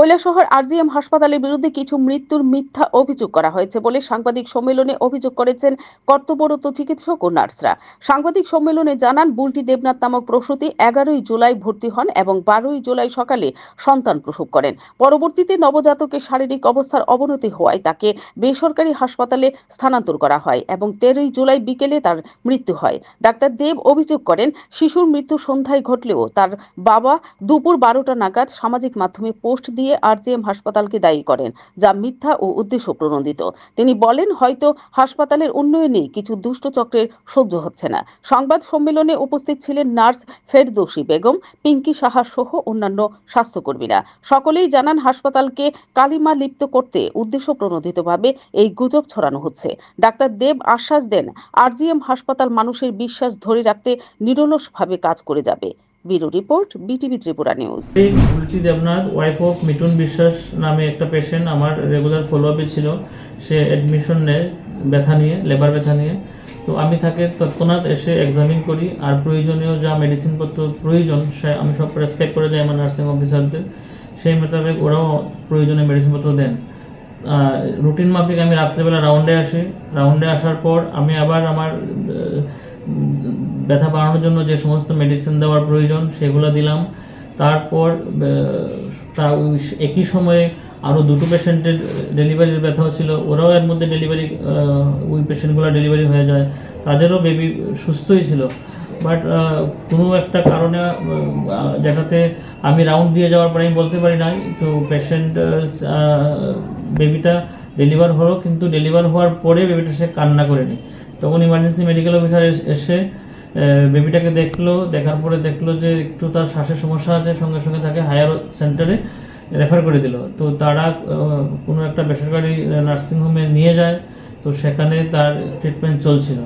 Kailashahar RGM হাসপাতালের বিরুদ্ধে কিছু মৃত্যুর মিথ্যা অভিযোগ করা হয়েছে বলে সাংবাদিক সম্মেলনে অভিযোগ করেছেন কর্তব্যরত চিকিৎসক ও নার্সরা। সাংবাদিক সম্মেলনে জানান, বুলটি দেবনাথ নামক প্রসূতি 11ই জুলাই ভর্তি হন এবং 12ই জুলাই সকালে সন্তান প্রসব করেন। পরবর্তীতে নবজাতকের শারীরিক অবস্থার অবনতি হওয়ায় তাকে বেসরকারি হাসপাতালে স্থানান্তর করা হয় এবং 13ই জুলাই বিকেলে তার মৃত্যু হয়। ডাক্তার দেব অভিযোগ করেন, শিশুর মৃত্যু সন্ধ্যায় ঘটলেও তার বাবা দুপুর 12টা নাগাদ সামাজিক মাধ্যমে পোস্ট দিয়ে আরজিএম হাসপাতালকে দায়ী করেন, যা মিথ্যা ও উদ্দেশ্য প্রণোদিত। তিনি বলেন, হয়তো হাসপাতালের উন্নয়নে কিছু দুষ্ট চক্রের সহ্য হচ্ছে না। সংবাদ সম্মেলনে উপস্থিত ছিলেন নার্স ফেরদৌসী বেগম, পিঙ্কি সাহা সহ অন্যান্য স্বাস্থ্যকর্মীরা। সকলেই জানান, হাসপাতালকে কালিমা লিপ্ত করতে উদ্দেশ্য প্রণোদিতভাবে এই গুজব ছড়ানো হচ্ছে। ডাক্তার দেব আশ্বাস দেন, আরজিএম হাসপাতাল মানুষের বিশ্বাস ধরে রাখতে নিরলসভাবে কাজ করে যাবে। Bureau report, BTV Tripura news. Bulti Debnath, wife of Mithun বিশ্বাস নামে একটা পেশেন্ট আমার রেগুলার ফলো আপে ছিল। সে অ্যাডমিশন নেয় ব্যথা নিয়ে, লেবার ব্যথা নিয়ে। তো আমি তাকে তৎক্ষণাৎ এসে এক্সামিন করি, আর প্রয়োজনীয় যা মেডিসিনপত্র প্রয়োজন আমি সব প্রেসক্রাইব করে যাই আমার নার্সিং অফিসারদের। সেই মোতাবেক ওরাও প্রয়োজনীয় মেডিসিনপত্র দেন। রুটিন মাফিক আমি রাত্রেবেলা রাউন্ডে আসি। রাউন্ডে আসার পর আমি আবার আমার ব্যথা বাড়ানোর জন্য যে সমস্ত মেডিসিন দেওয়ার প্রয়োজন সেগুলো দিলাম। তারপর একই সময়ে আরও দুটো পেশেন্টের ডেলিভারির ব্যথাও ছিল, ওরাও এর মধ্যে ডেলিভারি, ওই পেশেন্টগুলো ডেলিভারি হয়ে যায়, তাদেরও বেবি সুস্থই ছিল। বাট কোনো একটা কারণে যেটাতে আমি রাউন্ড দিয়ে যাওয়ার পরে আমি বলতে পারি নাই, তো পেশেন্ট বেবিটা ডেলিভার হলো, কিন্তু ডেলিভার হওয়ার পরে বেবিটা সে কান্না করেনি। তখন ইমার্জেন্সি মেডিকেল অফিসার এসে বেবিটাকে দেখলো, দেখার পরে দেখলো যে একটু তার শ্বাসের সমস্যা আছে, সঙ্গে সঙ্গে তাকে হায়ার সেন্টারে রেফার করে দিল। তো তারা কোনো একটা বেসরকারি নার্সিংহোমে নিয়ে যায়, তো সেখানে তার ট্রিটমেন্ট চলছিল।